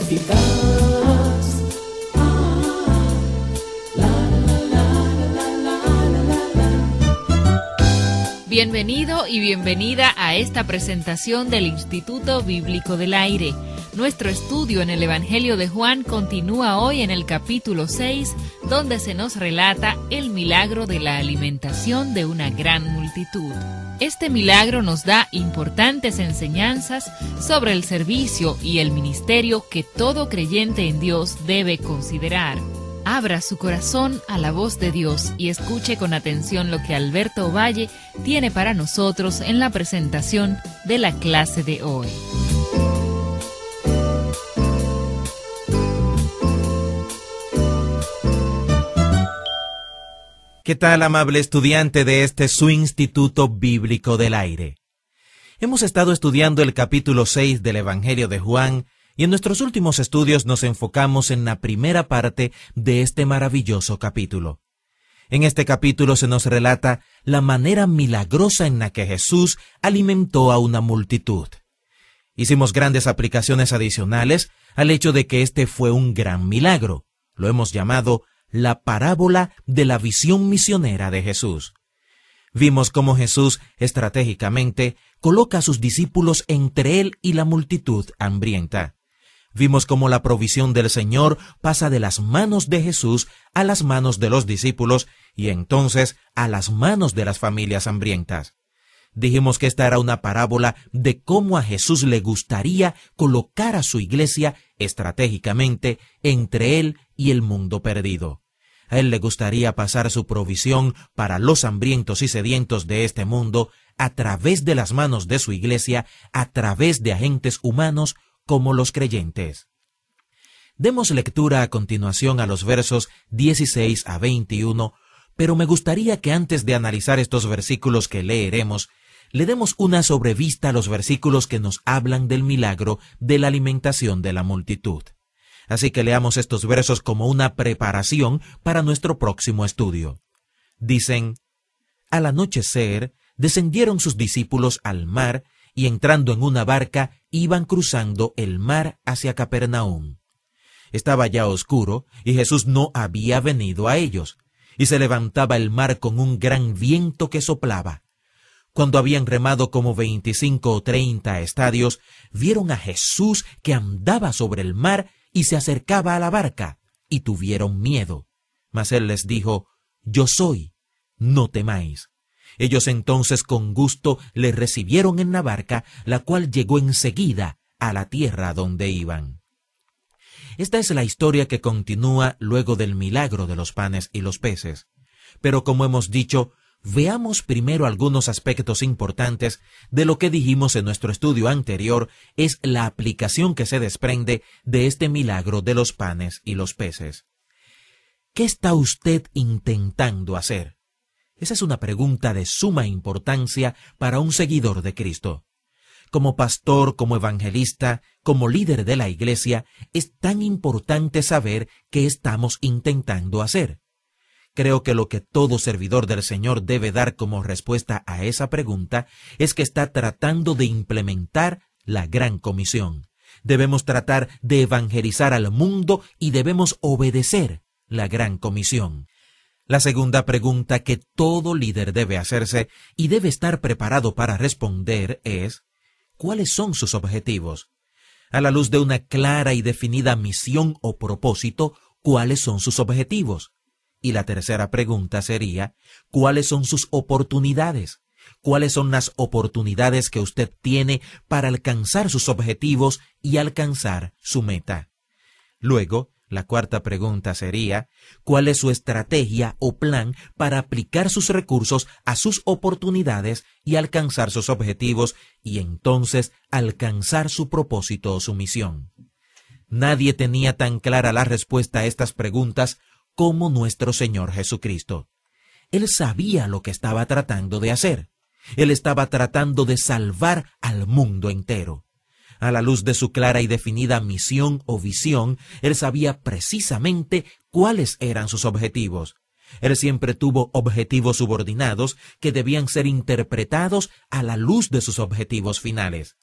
eficaz. Bienvenido y bienvenida a esta presentación del Instituto Bíblico del Aire. Nuestro estudio en el Evangelio de Juan continúa hoy en el capítulo 6, donde se nos relata el milagro de la alimentación de una gran multitud. Este milagro nos da importantes enseñanzas sobre el servicio y el ministerio que todo creyente en Dios debe considerar. Abra su corazón a la voz de Dios y escuche con atención lo que Alberto Valle tiene para nosotros en la presentación de la clase de hoy. ¿Qué tal, amable estudiante de este su Instituto Bíblico del Aire? Hemos estado estudiando el capítulo 6 del Evangelio de Juan, y en nuestros últimos estudios nos enfocamos en la primera parte de este maravilloso capítulo. En este capítulo se nos relata la manera milagrosa en la que Jesús alimentó a una multitud. Hicimos grandes aplicaciones adicionales al hecho de que este fue un gran milagro. Lo hemos llamado la parábola de la visión misionera de Jesús. Vimos cómo Jesús estratégicamente coloca a sus discípulos entre él y la multitud hambrienta. Vimos cómo la provisión del Señor pasa de las manos de Jesús a las manos de los discípulos y entonces a las manos de las familias hambrientas. Dijimos que esta era una parábola de cómo a Jesús le gustaría colocar a su iglesia estratégicamente entre él y el mundo perdido. A él le gustaría pasar su provisión para los hambrientos y sedientos de este mundo a través de las manos de su iglesia, a través de agentes humanos como los creyentes. Demos lectura a continuación a los versos 16 a 21, pero me gustaría que antes de analizar estos versículos que leeremos, le demos una sobrevista a los versículos que nos hablan del milagro de la alimentación de la multitud. Así que leamos estos versos como una preparación para nuestro próximo estudio. Dicen: al anochecer descendieron sus discípulos al mar y entrando en una barca iban cruzando el mar hacia Capernaum. Estaba ya oscuro y Jesús no había venido a ellos, y se levantaba el mar con un gran viento que soplaba. Cuando habían remado como 25 o 30 estadios, vieron a Jesús que andaba sobre el mar y se acercaba a la barca, y tuvieron miedo. Mas él les dijo: yo soy, no temáis. Ellos entonces con gusto le recibieron en la barca, la cual llegó enseguida a la tierra donde iban. Esta es la historia que continúa luego del milagro de los panes y los peces. Pero como hemos dicho, veamos primero algunos aspectos importantes de lo que dijimos en nuestro estudio anterior, es la aplicación que se desprende de este milagro de los panes y los peces. ¿Qué está usted intentando hacer? Esa es una pregunta de suma importancia para un seguidor de Cristo. Como pastor, como evangelista, como líder de la iglesia, es tan importante saber qué estamos intentando hacer. Creo que lo que todo servidor del Señor debe dar como respuesta a esa pregunta es que está tratando de implementar la gran comisión. Debemos tratar de evangelizar al mundo y debemos obedecer la gran comisión. La segunda pregunta que todo líder debe hacerse y debe estar preparado para responder es: ¿cuáles son sus objetivos? A la luz de una clara y definida misión o propósito, ¿cuáles son sus objetivos? Y la tercera pregunta sería: ¿cuáles son sus oportunidades? ¿Cuáles son las oportunidades que usted tiene para alcanzar sus objetivos y alcanzar su meta? Luego, la cuarta pregunta sería: ¿cuál es su estrategia o plan para aplicar sus recursos a sus oportunidades y alcanzar sus objetivos y entonces alcanzar su propósito o su misión? Nadie tenía tan clara la respuesta a estas preguntas como nuestro Señor Jesucristo. Él sabía lo que estaba tratando de hacer. Él estaba tratando de salvar al mundo entero. A la luz de su clara y definida misión o visión, él sabía precisamente cuáles eran sus objetivos. Él siempre tuvo objetivos subordinados que debían ser interpretados a la luz de sus objetivos finales.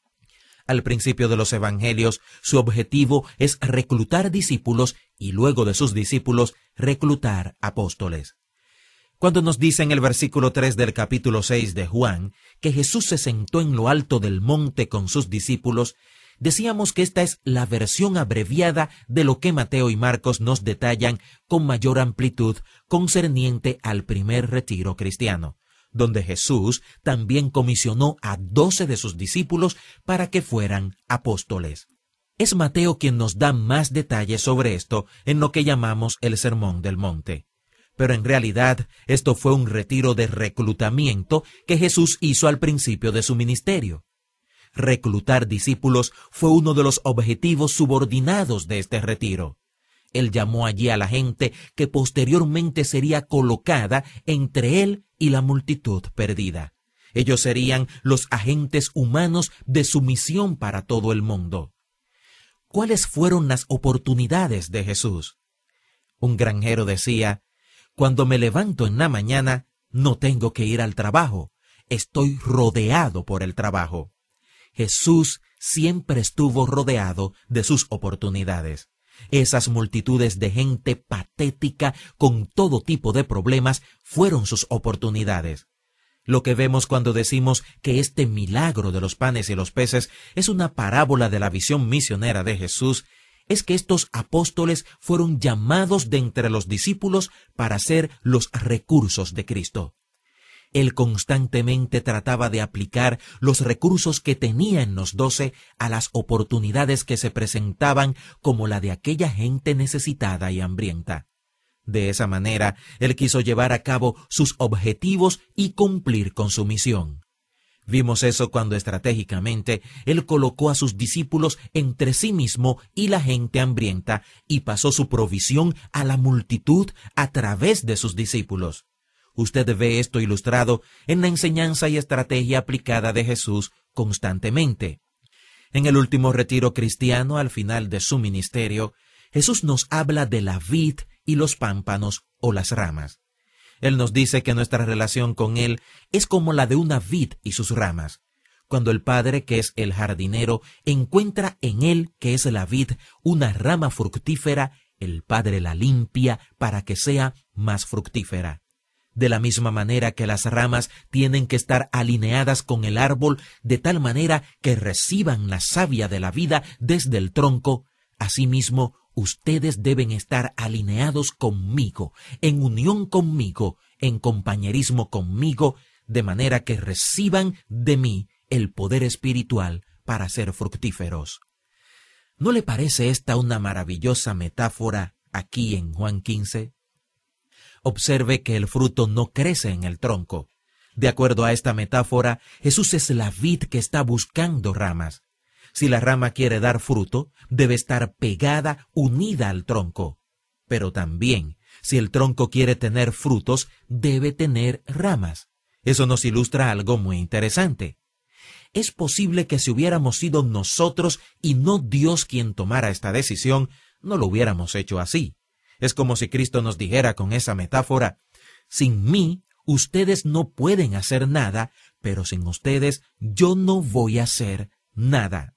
Al principio de los evangelios, su objetivo es reclutar discípulos y luego de sus discípulos reclutar apóstoles. Cuando nos dice en el versículo 3 del capítulo 6 de Juan que Jesús se sentó en lo alto del monte con sus discípulos, decíamos que esta es la versión abreviada de lo que Mateo y Marcos nos detallan con mayor amplitud concerniente al primer retiro cristiano, donde Jesús también comisionó a 12 de sus discípulos para que fueran apóstoles. Es Mateo quien nos da más detalles sobre esto en lo que llamamos el Sermón del Monte. Pero en realidad esto fue un retiro de reclutamiento que Jesús hizo al principio de su ministerio. Reclutar discípulos fue uno de los objetivos subordinados de este retiro. Él llamó allí a la gente que posteriormente sería colocada entre él y la multitud perdida. Ellos serían los agentes humanos de su misión para todo el mundo. ¿Cuáles fueron las oportunidades de Jesús? Un granjero decía: cuando me levanto en la mañana, no tengo que ir al trabajo. Estoy rodeado por el trabajo. Jesús siempre estuvo rodeado de sus oportunidades. Esas multitudes de gente patética con todo tipo de problemas fueron sus oportunidades. Lo que vemos cuando decimos que este milagro de los panes y los peces es una parábola de la visión misionera de Jesús es que estos apóstoles fueron llamados de entre los discípulos para ser los recursos de Cristo. Él constantemente trataba de aplicar los recursos que tenía en los 12 a las oportunidades que se presentaban, como la de aquella gente necesitada y hambrienta. De esa manera, él quiso llevar a cabo sus objetivos y cumplir con su misión. Vimos eso cuando estratégicamente él colocó a sus discípulos entre sí mismo y la gente hambrienta y pasó su provisión a la multitud a través de sus discípulos. Usted ve esto ilustrado en la enseñanza y estrategia aplicada de Jesús constantemente. En el último retiro cristiano, al final de su ministerio, Jesús nos habla de la vid y los pámpanos o las ramas. Él nos dice que nuestra relación con Él es como la de una vid y sus ramas. Cuando el Padre, que es el jardinero, encuentra en Él, que es la vid, una rama fructífera, el Padre la limpia para que sea más fructífera. De la misma manera que las ramas tienen que estar alineadas con el árbol de tal manera que reciban la savia de la vida desde el tronco, asimismo ustedes deben estar alineados conmigo, en unión conmigo, en compañerismo conmigo, de manera que reciban de mí el poder espiritual para ser fructíferos. ¿No le parece esta una maravillosa metáfora aquí en Juan 15? Observe que el fruto no crece en el tronco. De acuerdo a esta metáfora, Jesús es la vid que está buscando ramas. Si la rama quiere dar fruto, debe estar pegada, unida al tronco. Pero también, si el tronco quiere tener frutos, debe tener ramas. Eso nos ilustra algo muy interesante. Es posible que si hubiéramos sido nosotros y no Dios quien tomara esta decisión, no lo hubiéramos hecho así. Es como si Cristo nos dijera con esa metáfora: sin mí, ustedes no pueden hacer nada, pero sin ustedes yo no voy a hacer nada.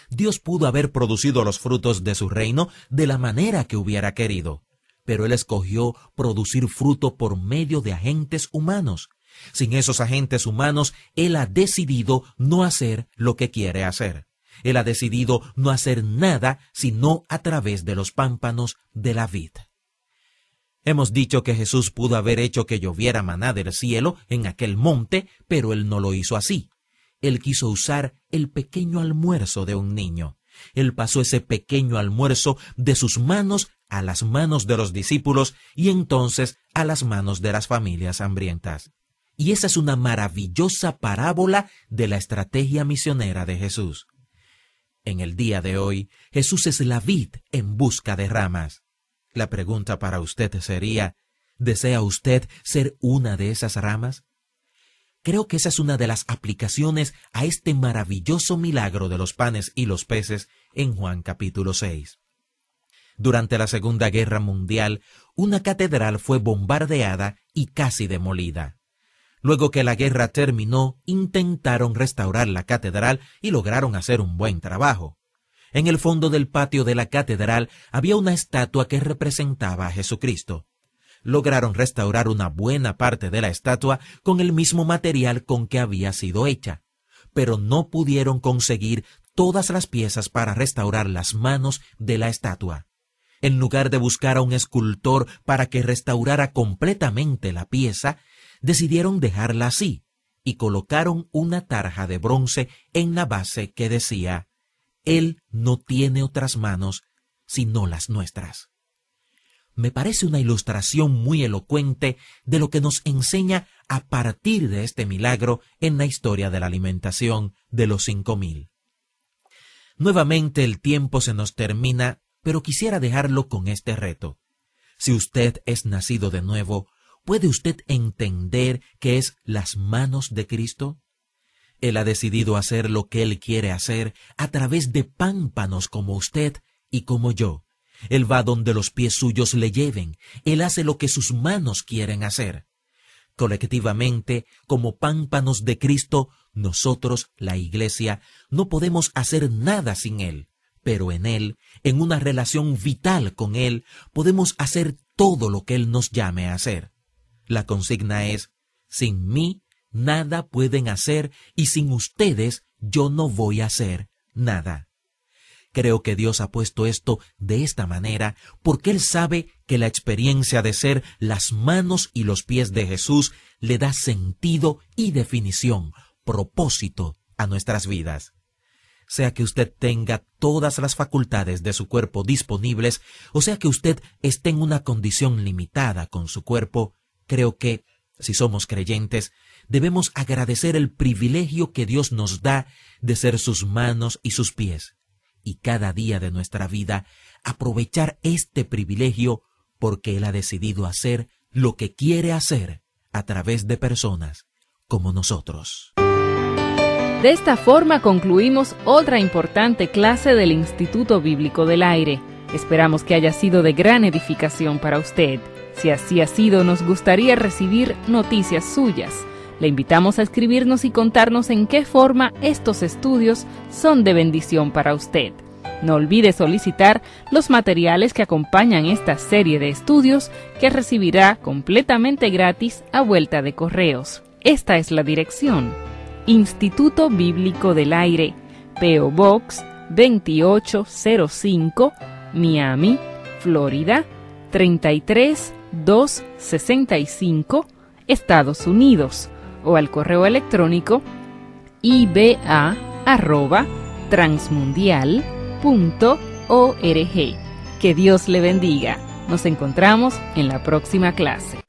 Dios pudo haber producido los frutos de su reino de la manera que hubiera querido, pero Él escogió producir fruto por medio de agentes humanos. Sin esos agentes humanos, Él ha decidido no hacer lo que quiere hacer. Él ha decidido no hacer nada sino a través de los pámpanos de la vid. Hemos dicho que Jesús pudo haber hecho que lloviera maná del cielo en aquel monte, pero Él no lo hizo así. Él quiso usar el pequeño almuerzo de un niño. Él pasó ese pequeño almuerzo de sus manos a las manos de los discípulos y entonces a las manos de las familias hambrientas. Y esa es una maravillosa parábola de la estrategia misionera de Jesús. En el día de hoy, Jesús es la vid en busca de ramas. La pregunta para usted sería: ¿desea usted ser una de esas ramas? Creo que esa es una de las aplicaciones a este maravilloso milagro de los panes y los peces en Juan capítulo 6. Durante la Segunda Guerra Mundial, una catedral fue bombardeada y casi demolida. Luego que la guerra terminó, intentaron restaurar la catedral y lograron hacer un buen trabajo. En el fondo del patio de la catedral había una estatua que representaba a Jesucristo. Lograron restaurar una buena parte de la estatua con el mismo material con que había sido hecha, pero no pudieron conseguir todas las piezas para restaurar las manos de la estatua. En lugar de buscar a un escultor para que restaurara completamente la pieza, decidieron dejarla así y colocaron una tarja de bronce en la base que decía: «Él no tiene otras manos sino las nuestras». Me parece una ilustración muy elocuente de lo que nos enseña a partir de este milagro en la historia de la alimentación de los 5,000. Nuevamente el tiempo se nos termina, pero quisiera dejarlo con este reto. Si usted es nacido de nuevo, ¿puede usted entender qué es las manos de Cristo? Él ha decidido hacer lo que Él quiere hacer a través de pámpanos como usted y como yo. Él va donde los pies suyos le lleven. Él hace lo que sus manos quieren hacer. Colectivamente, como pámpanos de Cristo, nosotros, la Iglesia, no podemos hacer nada sin Él. Pero en Él, en una relación vital con Él, podemos hacer todo lo que Él nos llame a hacer. La consigna es: sin mí, nada pueden hacer, y sin ustedes, yo no voy a hacer nada. Creo que Dios ha puesto esto de esta manera porque Él sabe que la experiencia de ser las manos y los pies de Jesús le da sentido y definición, propósito a nuestras vidas. Sea que usted tenga todas las facultades de su cuerpo disponibles, o sea que usted esté en una condición limitada con su cuerpo, creo que, si somos creyentes, debemos agradecer el privilegio que Dios nos da de ser sus manos y sus pies. Y cada día de nuestra vida aprovechar este privilegio porque Él ha decidido hacer lo que quiere hacer a través de personas como nosotros. De esta forma concluimos otra importante clase del Instituto Bíblico del Aire. Esperamos que haya sido de gran edificación para usted. Si así ha sido, nos gustaría recibir noticias suyas. Le invitamos a escribirnos y contarnos en qué forma estos estudios son de bendición para usted. No olvide solicitar los materiales que acompañan esta serie de estudios que recibirá completamente gratis a vuelta de correos. Esta es la dirección: Instituto Bíblico del Aire, P.O. Box 2805, Miami, Florida 33265, Estados Unidos, o al correo electrónico iba@transmundial.org. Que Dios le bendiga. Nos encontramos en la próxima clase.